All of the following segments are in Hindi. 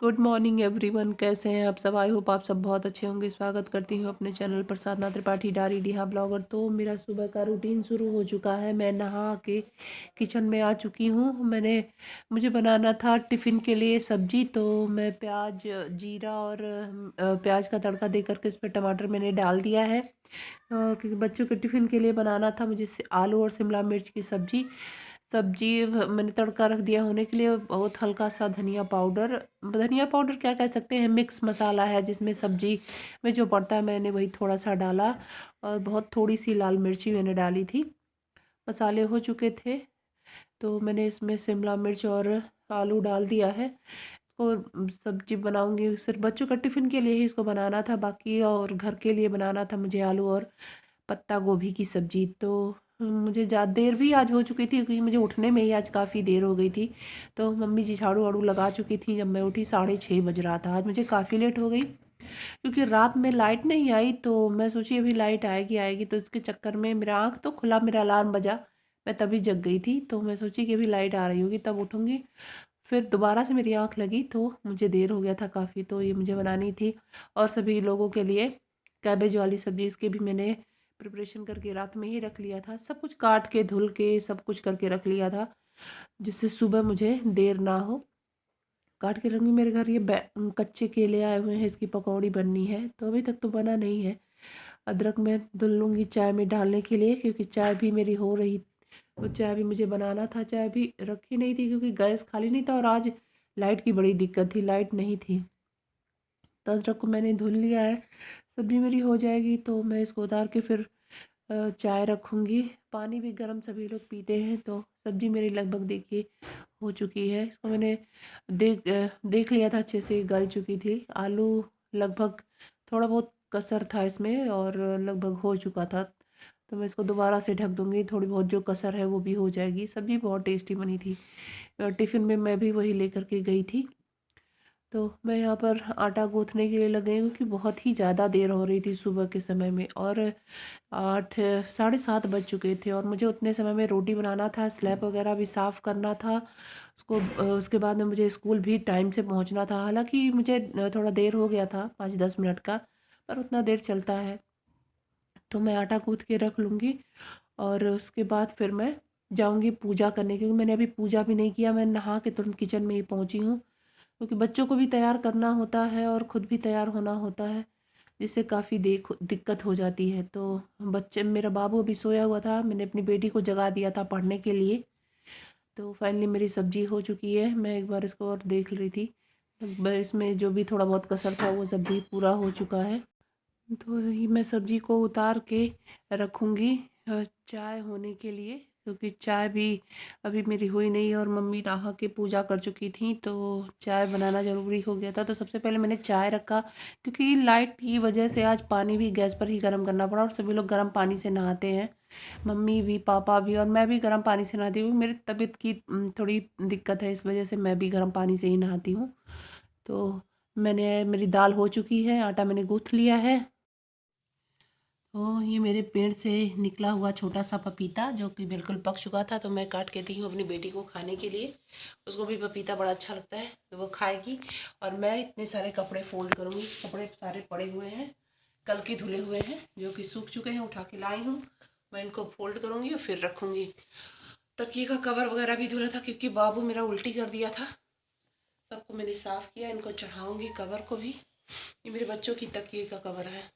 गुड मॉर्निंग एवरीवन, कैसे हैं आप सब। आई होप आप सब बहुत अच्छे होंगे। स्वागत करती हूँ अपने चैनल पर साधना त्रिपाठी डारी डिहा ब्लॉगर। तो मेरा सुबह का रूटीन शुरू हो चुका है। मैं नहा के किचन में आ चुकी हूँ। मुझे बनाना था टिफ़िन के लिए सब्जी। तो मैं प्याज जीरा और प्याज का तड़का दे करके इस पर टमाटर मैंने डाल दिया है, क्योंकि बच्चों के टिफ़िन के लिए बनाना था मुझे आलू और शिमला मिर्च की सब्जी। मैंने तड़का रख दिया होने के लिए। बहुत हल्का सा धनिया पाउडर क्या कह सकते हैं, मिक्स मसाला है जिसमें सब्जी में जो पड़ता है मैंने वही थोड़ा सा डाला। और बहुत थोड़ी सी लाल मिर्ची मैंने डाली थी। मसाले हो चुके थे तो मैंने इसमें शिमला मिर्च और आलू डाल दिया है। और सब्जी बनाऊंगी, सिर्फ बच्चों का टिफ़िन के लिए ही इसको बनाना था, बाकी और घर के लिए बनाना था मुझे आलू और पत्ता गोभी की सब्जी। तो मुझे ज़्यादा देर भी आज हो चुकी थी, क्योंकि मुझे उठने में ही आज काफ़ी देर हो गई थी। तो मम्मी जी झाड़ू वाड़ू लगा चुकी थी जब मैं उठी। 6:30 बज रहा था। आज मुझे काफ़ी लेट हो गई, क्योंकि रात में लाइट नहीं आई। तो मैं सोची अभी लाइट आएगी आएगी, तो इसके चक्कर में मेरा आँख तो खुला, मेरा अलार्म बजा, मैं तभी जग गई थी। तो मैं सोची कि अभी लाइट आ रही होगी तब उठूँगी। फिर दोबारा से मेरी आँख लगी तो मुझे देर हो गया था काफ़ी। तो ये मुझे बनानी थी और सभी लोगों के लिए कैबेज वाली सब्ज़ी। इसके भी मैंने प्रिपरेशन करके रात में ही रख लिया था। सब कुछ काट के धुल के सब कुछ करके रख लिया था, जिससे सुबह मुझे देर ना हो। काट के रखूँगी। मेरे घर ये कच्चे केले आए हुए हैं, इसकी पकौड़ी बननी है। तो अभी तक तो बना नहीं है। अदरक मैं धुल लूँगी चाय में डालने के लिए, क्योंकि चाय भी मेरी हो रही। वो चाय भी मुझे बनाना था। चाय भी रखी नहीं थी क्योंकि गैस खाली नहीं था, और आज लाइट की बड़ी दिक्कत थी, लाइट नहीं थी। तो अदरक को मैंने धुल लिया है। सब्ज़ी मेरी हो जाएगी तो मैं इसको उतार के फिर चाय रखूँगी। पानी भी गर्म सभी लोग पीते हैं। तो सब्ज़ी मेरी लगभग देखिए हो चुकी है। इसको मैंने देख लिया था, अच्छे से गल चुकी थी। आलू लगभग, थोड़ा बहुत कसर था इसमें और लगभग हो चुका था। तो मैं इसको दोबारा से ढक दूँगी, थोड़ी बहुत जो कसर है वो भी हो जाएगी। सब्ज़ी बहुत टेस्टी बनी थी। टिफ़िन में मैं भी वही लेकर के गई थी। तो मैं यहाँ पर आटा गूँथने के लिए लग गई हूँ, क्योंकि बहुत ही ज़्यादा देर हो रही थी सुबह के समय में। और 7:30 बज चुके थे, और मुझे उतने समय में रोटी बनाना था, स्लैब वगैरह भी साफ़ करना था। उसके बाद में मुझे स्कूल भी टाइम से पहुँचना था। हालाँकि मुझे थोड़ा देर हो गया था, 5-10 मिनट का, पर उतना देर चलता है। तो मैं आटा गूँथ के रख लूँगी और उसके बाद फिर मैं जाऊँगी पूजा करने, क्योंकि मैंने अभी पूजा भी नहीं किया। मैं नहा के तुरंत किचन में ही पहुँची हूँ, क्योंकि बच्चों को भी तैयार करना होता है और खुद भी तैयार होना होता है, जिससे काफ़ी दिक्कत हो जाती है। तो मेरा बाबू अभी सोया हुआ था, मैंने अपनी बेटी को जगा दिया था पढ़ने के लिए। तो फाइनली मेरी सब्ज़ी हो चुकी है। मैं एक बार इसको और देख रही थी, इसमें जो भी थोड़ा बहुत कसर था वो सब भी पूरा हो चुका है। तो ये मैं सब्ज़ी को उतार के रखूँगी चाय होने के लिए, क्योंकि चाय भी अभी मेरी हुई नहीं, और मम्मी नहा के पूजा कर चुकी थी। तो चाय बनाना ज़रूरी हो गया था। तो सबसे पहले मैंने चाय रखा, क्योंकि लाइट की वजह से आज पानी भी गैस पर ही गर्म करना पड़ा, और सभी लोग गर्म पानी से नहाते हैं। मम्मी भी, पापा भी, और मैं भी गर्म पानी से नहाती हूँ। मेरी तबीयत की थोड़ी दिक्कत है, इस वजह से मैं भी गर्म पानी से ही नहाती हूँ। तो मेरी दाल हो चुकी है, आटा मैंने गूँथ लिया है। तो ये मेरे पेड़ से निकला हुआ छोटा सा पपीता, जो कि बिल्कुल पक चुका था, तो मैं काट के दी हूँ अपनी बेटी को खाने के लिए। उसको भी पपीता बड़ा अच्छा लगता है, तो वो खाएगी। और मैं इतने सारे कपड़े फोल्ड करूँगी। कपड़े सारे पड़े हुए हैं, कल के धुले हुए हैं, जो कि सूख चुके हैं, उठा के लाई हूँ। मैं इनको फोल्ड करूँगी और फिर रखूँगी। तकिए का कवर वगैरह भी धुला था, क्योंकि बाबू मेरा उल्टी कर दिया था। सबको मैंने साफ़ किया, इनको चढ़ाऊँगी कवर को भी। ये मेरे बच्चों की तकिए का कवर है।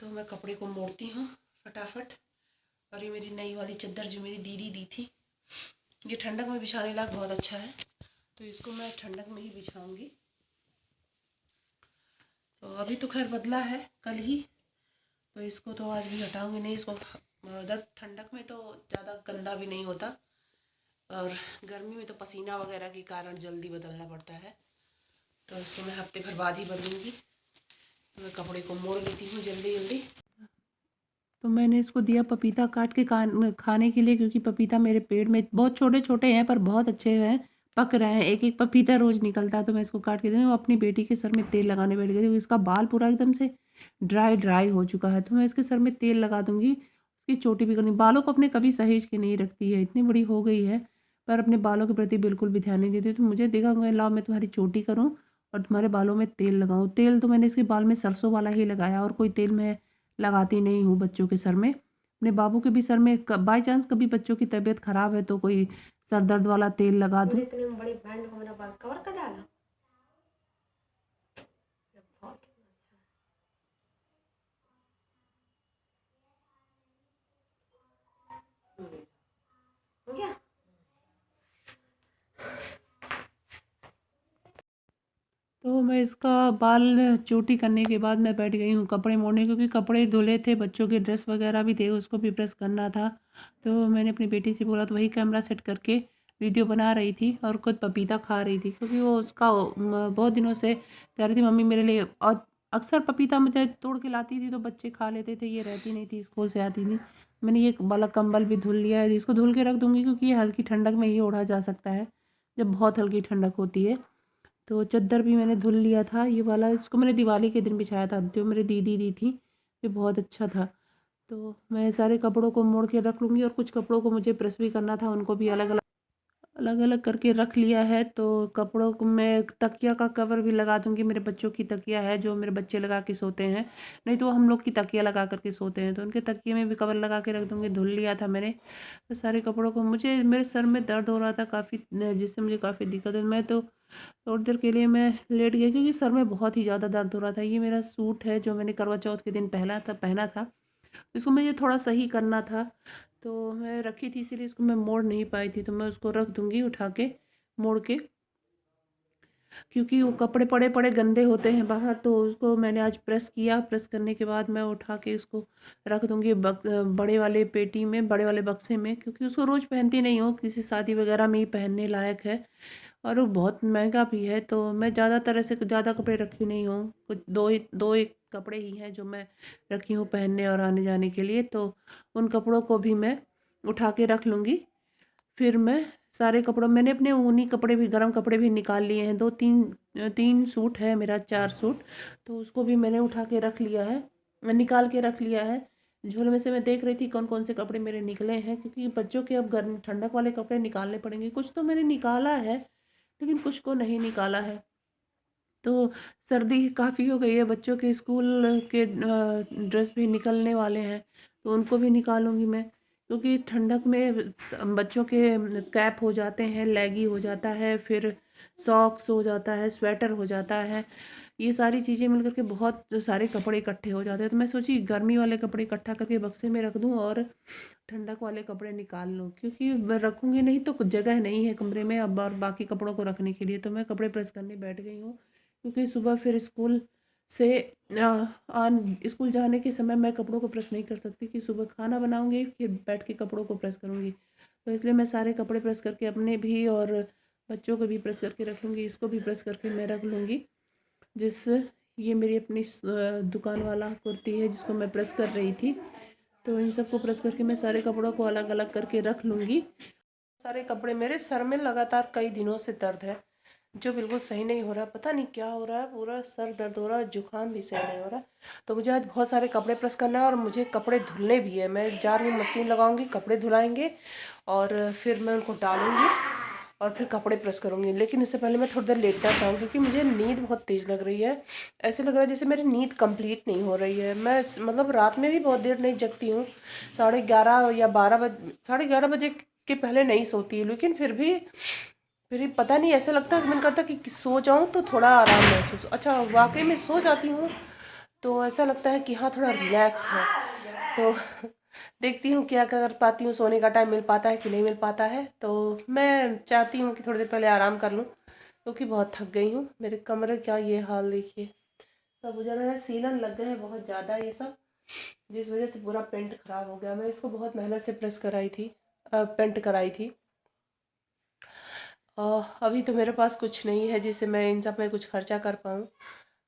तो मैं कपड़े को मोड़ती हूँ फटाफट। और ये मेरी नई वाली चादर जो मेरी दीदी दी थी, ये ठंडक में बिछाने लायक बहुत अच्छा है, तो इसको मैं ठंडक में ही बिछाऊंगी। तो अभी तो खैर बदला है कल ही, तो इसको तो आज भी हटाऊंगी नहीं। इसको उधर ठंडक में तो ज़्यादा गंदा भी नहीं होता, और गर्मी में तो पसीना वगैरह के कारण जल्दी बदलना पड़ता है। तो इसको मैं हफ्ते भर बाद ही बदलूँगी। तो मैं कपड़े को मोड़ लेती हूँ जल्दी जल्दी। तो मैंने इसको दिया पपीता काट के खाने के लिए, क्योंकि पपीता मेरे पेड़ में बहुत छोटे छोटे हैं, पर बहुत अच्छे हैं, पक रहे हैं। एक एक पपीता रोज़ निकलता है। तो मैं इसको काट के दी। वो अपनी बेटी के सर में तेल लगाने बैठ गई, क्योंकि इसका बाल पूरा एकदम से ड्राई ड्राई हो चुका है। तो मैं इसके सर में तेल लगा दूंगी। उसकी चोटी भी करनी। बालों को अपने कभी सहेज के नहीं रखती है, इतनी बड़ी हो गई है, पर अपने बालों के प्रति बिल्कुल भी ध्यान नहीं देती। तो मुझे देखा, लाओ मैं तुम्हारी चोटी करूँ और तुम्हारे बालों में तेल लगाऊं। तेल तो मैंने इसके बाल में सरसों वाला ही लगाया, और कोई तेल मैं लगाती नहीं हूँ बच्चों के सर में। अपने बाबू के भी सर में बाई चांस कभी बच्चों की तबीयत खराब है तो कोई सर दर्द वाला तेल लगा दूँ। इतने बड़ी बैंड को मेरा बाल कवर कर डाला। बहुत हो गया। तो मैं इसका बाल चोटी करने के बाद मैं बैठ गई हूँ कपड़े मोड़ने, क्योंकि कपड़े धुले थे, बच्चों के ड्रेस वगैरह भी थे, उसको भी प्रेस करना था। तो मैंने अपनी बेटी से बोला, तो वही कैमरा सेट करके वीडियो बना रही थी और खुद पपीता खा रही थी, क्योंकि वो उसका बहुत दिनों से कह रही थी मम्मी मेरे लिए। और अक्सर पपीता मुझे तोड़ के लाती थी तो बच्चे खा लेते थे, ये रहती नहीं थी, स्कूल से आती थी। मैंने ये वाला कंबल भी धुल लिया है, इसको धुल के रख दूँगी, क्योंकि ये हल्की ठंडक में ही ओढ़ा जा सकता है जब बहुत हल्की ठंडक होती है। तो चद्दर भी मैंने धुल लिया था, ये वाला इसको मैंने दिवाली के दिन बिछाया था, जो मेरी दीदी दी थी, ये बहुत अच्छा था। तो मैं सारे कपड़ों को मोड़ के रख लूँगी, और कुछ कपड़ों को मुझे प्रेस भी करना था, उनको भी अलग अलग करके रख लिया है। तो कपड़ों को मैं तकिया का कवर भी लगा दूंगी, मेरे बच्चों की तकिया है जो मेरे बच्चे लगा के सोते हैं, नहीं तो हम लोग की तकिया लगा करके सोते हैं, तो उनके तकिए में भी कवर लगा के रख दूंगी। धुल लिया था मैंने तो सारे कपड़ों को। मुझे मेरे सर में दर्द हो रहा था काफ़ी, जिससे मुझे काफ़ी दिक्कत है। मैं तो थोड़ी देर के लिए मैं लेट गई, क्योंकि सर में बहुत ही ज़्यादा दर्द हो रहा था। ये मेरा सूट है जो मैंने करवा चौथ के दिन पहना था, इसको मुझे थोड़ा सही करना था, तो मैं रखी थी, इसीलिए इसको मैं मोड़ नहीं पाई थी। तो मैं उसको रख दूँगी उठा के, मोड़ के, क्योंकि वो कपड़े पड़े पड़े गंदे होते हैं बाहर। तो उसको मैंने आज प्रेस किया, प्रेस करने के बाद मैं उठा के उसको रख दूँगी बड़े वाले पेटी में, बड़े वाले बक्से में, क्योंकि उसको रोज़ पहनती नहीं हूँ, किसी शादी वगैरह में ही पहनने लायक है, और वो बहुत महंगा भी है। तो मैं ज़्यादातर ऐसे ज़्यादा कपड़े रखी नहीं हूँ, कुछ दो एक कपड़े ही हैं जो मैं रखी हूँ पहनने और आने जाने के लिए। तो उन कपड़ों को भी मैं उठा के रख लूँगी। फिर मैं सारे कपड़ों, मैंने अपने ऊनी कपड़े भी, गर्म कपड़े भी निकाल लिए हैं, दो तीन तीन सूट है मेरा, 4 सूट, तो उसको भी मैंने उठा के रख लिया है, निकाल के रख लिया है। झोले में से मैं देख रही थी कौन कौन से कपड़े मेरे निकले हैं, क्योंकि बच्चों के अब गर्म ठंडक वाले कपड़े निकालने पड़ेंगे। कुछ तो मैंने निकाला है, लेकिन कुछ को नहीं निकाला है। तो सर्दी काफ़ी हो गई है, बच्चों के स्कूल के ड्रेस भी निकलने वाले हैं, तो उनको भी निकालूंगी मैं, क्योंकि ठंडक में बच्चों के कैप हो जाते हैं, लेगी हो जाता है, फिर सॉक्स हो जाता है, स्वेटर हो जाता है, ये सारी चीज़ें मिलकर के बहुत सारे कपड़े इकट्ठे हो जाते हैं। तो मैं सोची गर्मी वाले कपड़े इकट्ठा करके बक्से में रख दूँ और ठंडक वाले कपड़े निकाल लूँ, क्योंकि मैं रखूँगी नहीं तो कुछ जगह नहीं है कमरे में अब, और बाकी कपड़ों को रखने के लिए। तो मैं कपड़े प्रेस करने बैठ गई हूँ, क्योंकि सुबह फिर स्कूल से स्कूल जाने के समय मैं कपड़ों को प्रेस नहीं कर सकती, कि सुबह खाना बनाऊँगी फिर बैठ के कपड़ों को प्रेस करूँगी। तो इसलिए मैं सारे कपड़े प्रेस करके अपने भी और बच्चों को भी प्रेस करके रख लूँगी, इसको भी प्रेस करके मैं रख लूँगी। ये मेरी अपनी दुकान वाला कुर्ती है जिसको मैं प्रेस कर रही थी। तो इन सबको प्रेस करके मैं सारे कपड़ों को अलग अलग करके रख लूँगी। सारे कपड़े, मेरे सर में लगातार कई दिनों से दर्द है, जो बिल्कुल सही नहीं हो रहा, पता नहीं क्या हो रहा है, पूरा सर दर्द हो रहा है, जुकाम भी सही नहीं हो रहा। तो मुझे आज बहुत सारे कपड़े प्रेस करना है, और मुझे कपड़े धुलने भी है। मैं जा रही हूँ, मशीन लगाऊंगी, कपड़े धुलाएंगे और फिर मैं उनको डालूंगी और फिर कपड़े प्रेस करूँगी। लेकिन इससे पहले मैं थोड़ी देर लेटना चाहूँगी, क्योंकि मुझे नींद बहुत तेज़ लग रही है। ऐसे लग रहा है जैसे मेरी नींद कंप्लीट नहीं हो रही है। मैं मतलब रात में भी बहुत देर नहीं जगती हूँ, 11:30 या 12 बजे, 11:30 बजे के पहले नहीं सोती, लेकिन फिर भी पता नहीं, ऐसा लगता है कि मन करता है कि सो जाऊँ तो थोड़ा आराम महसूस, अच्छा वाकई में सो जाती हूँ तो ऐसा लगता है कि हाँ थोड़ा रिलैक्स है। तो देखती हूँ क्या कर पाती हूँ, सोने का टाइम मिल पाता है कि नहीं मिल पाता है। तो मैं चाहती हूँ कि थोड़ी देर पहले आराम कर लूँ, क्योंकि बहुत थक गई हूँ। मेरे कमरे का ये हाल देखिए, सब उजड़ रहा है, सीलन लग गए हैं बहुत ज़्यादा ये सब, जिस वजह से पूरा पेंट खराब हो गया। मैं इसको बहुत मेहनत से प्रेस कराई थी, पेंट कराई थी। अभी तो मेरे पास कुछ नहीं है जिससे मैं इन सब में कुछ खर्चा कर पाऊँ,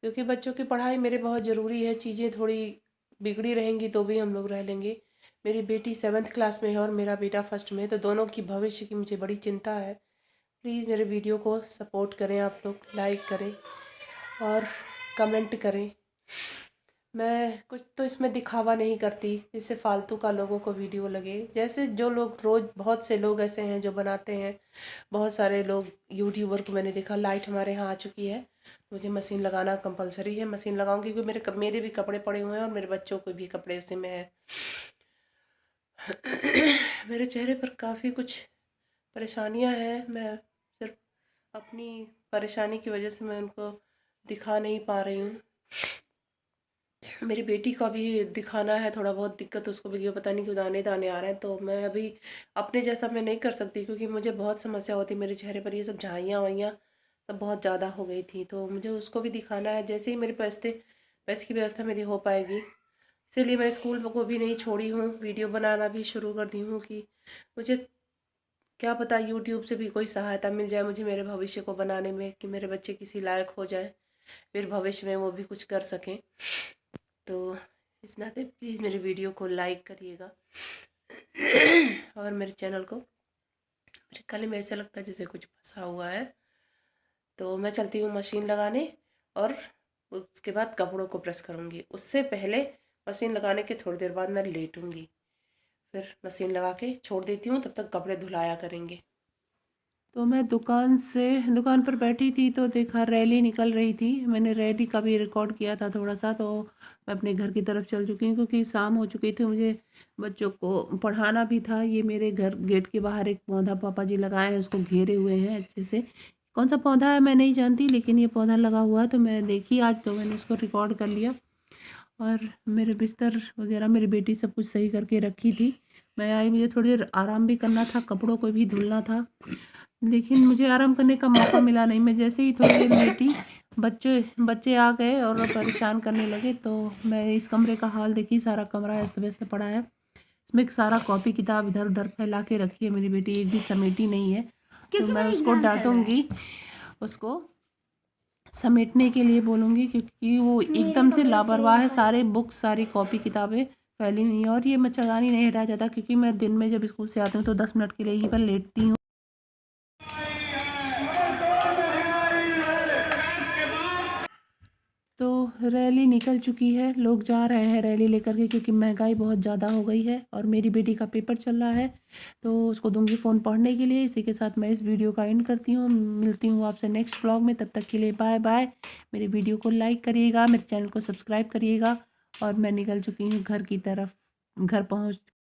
क्योंकि बच्चों की पढ़ाई मेरे बहुत ज़रूरी है। चीज़ें थोड़ी बिगड़ी रहेंगी तो भी हम लोग रह लेंगे। मेरी बेटी 7th क्लास में है और मेरा बेटा फर्स्ट में है, तो दोनों की भविष्य की मुझे बड़ी चिंता है। प्लीज़ मेरे वीडियो को सपोर्ट करें, आप लोग लाइक करें और कमेंट करें। मैं कुछ तो इसमें दिखावा नहीं करती जिससे फालतू का लोगों को वीडियो लगे। जैसे जो लोग रोज़, बहुत से लोग ऐसे हैं जो बनाते हैं, बहुत सारे लोग यूट्यूबर को मैंने देखा, लाइट हमारे यहाँ आ चुकी है, मुझे मशीन लगाना कंपलसरी है। मशीन लगाऊंगी क्योंकि मेरे भी कपड़े पड़े हुए हैं और मेरे बच्चों को भी कपड़े उसी में है। मेरे चेहरे पर काफ़ी कुछ परेशानियां हैं। मैं सिर्फ अपनी परेशानी की वजह से मैं उनको दिखा नहीं पा रही हूँ। मेरी बेटी को भी दिखाना है थोड़ा बहुत दिक्कत, उसको भी पता नहीं क्यों दाने दाने आ रहे हैं। तो मैं अभी अपने जैसा मैं नहीं कर सकती क्योंकि मुझे बहुत समस्या होती है मेरे चेहरे पर। ये सब झाइयाँ वाइयाँ सब बहुत ज़्यादा हो गई थी, तो मुझे उसको भी दिखाना है। जैसे ही मेरे पैसे की व्यवस्था मेरी हो पाएगी, इसीलिए मैं स्कूल को भी नहीं छोड़ी हूँ, वीडियो बनाना भी शुरू कर दी हूँ कि मुझे क्या पता यूट्यूब से भी कोई सहायता मिल जाए मुझे मेरे भविष्य को बनाने में, कि मेरे बच्चे किसी लायक हो जाए, फिर भविष्य में वो भी कुछ कर सकें। तो इस नाते प्लीज़ मेरे वीडियो को लाइक करिएगा और मेरे चैनल को। मेरे गले में ऐसा लगता है जैसे कुछ फंसा हुआ है। तो मैं चलती हूँ मशीन लगाने और उसके बाद कपड़ों को प्रेस करूँगी। उससे पहले मशीन लगाने के थोड़ी देर बाद मैं लेटूँगी, फिर मशीन लगा के छोड़ देती हूँ, तब तक कपड़े धुलाया करेंगे। तो मैं दुकान पर बैठी थी तो देखा रैली निकल रही थी। मैंने रैली का भी रिकॉर्ड किया था थोड़ा सा। तो मैं अपने घर की तरफ चल चुकी हूँ क्योंकि शाम हो चुकी थी, मुझे बच्चों को पढ़ाना भी था। ये मेरे घर गेट के बाहर एक पौधा पापा जी लगाए हैं, उसको घेरे हुए हैं अच्छे से। कौन सा पौधा है मैं नहीं जानती, लेकिन ये पौधा लगा हुआ है तो मैं देखी आज, तो मैंने उसको रिकॉर्ड कर लिया। और मेरे बिस्तर वगैरह मेरी बेटी सब कुछ सही करके रखी थी। मैं आई, मुझे थोड़ी देर आराम भी करना था, कपड़ों को भी धुलना था, लेकिन मुझे आराम करने का मौका मिला नहीं। मैं जैसे ही थोड़ी देर लेटी, बच्चे बच्चे आ गए और परेशान करने लगे। तो मैं इस कमरे का हाल देखी, सारा कमरा अस्त व्यस्त पड़ा है। इसमें सारा कॉपी किताब इधर उधर फैला के रखी है मेरी बेटी, एक भी समेटी नहीं है। तो मैं उसको डांटूंगी, उसको समेटने के लिए बोलूँगी, क्योंकि वो एकदम से लापरवाह है। सारे बुक्स सारी कॉपी किताबें फैली हुई हैं। और ये मच्छरदानी नहीं हटाया जाता क्योंकि मैं दिन में जब स्कूल से आती हूँ तो 10 मिनट के लिए यहीं पर लेटती हूँ। तो रैली निकल चुकी है, लोग जा रहे हैं रैली लेकर के, क्योंकि महंगाई बहुत ज़्यादा हो गई है और मेरी बेटी का पेपर चल रहा है तो उसको दूंगी फ़ोन पढ़ने के लिए। इसी के साथ मैं इस वीडियो का एंड करती हूँ। मिलती हूँ आपसे नेक्स्ट ब्लॉग में, तब तक के लिए बाय बाय। मेरे वीडियो को लाइक करिएगा, मेरे चैनल को सब्सक्राइब करिएगा। और मैं निकल चुकी हूँ घर की तरफ, घर पहुँच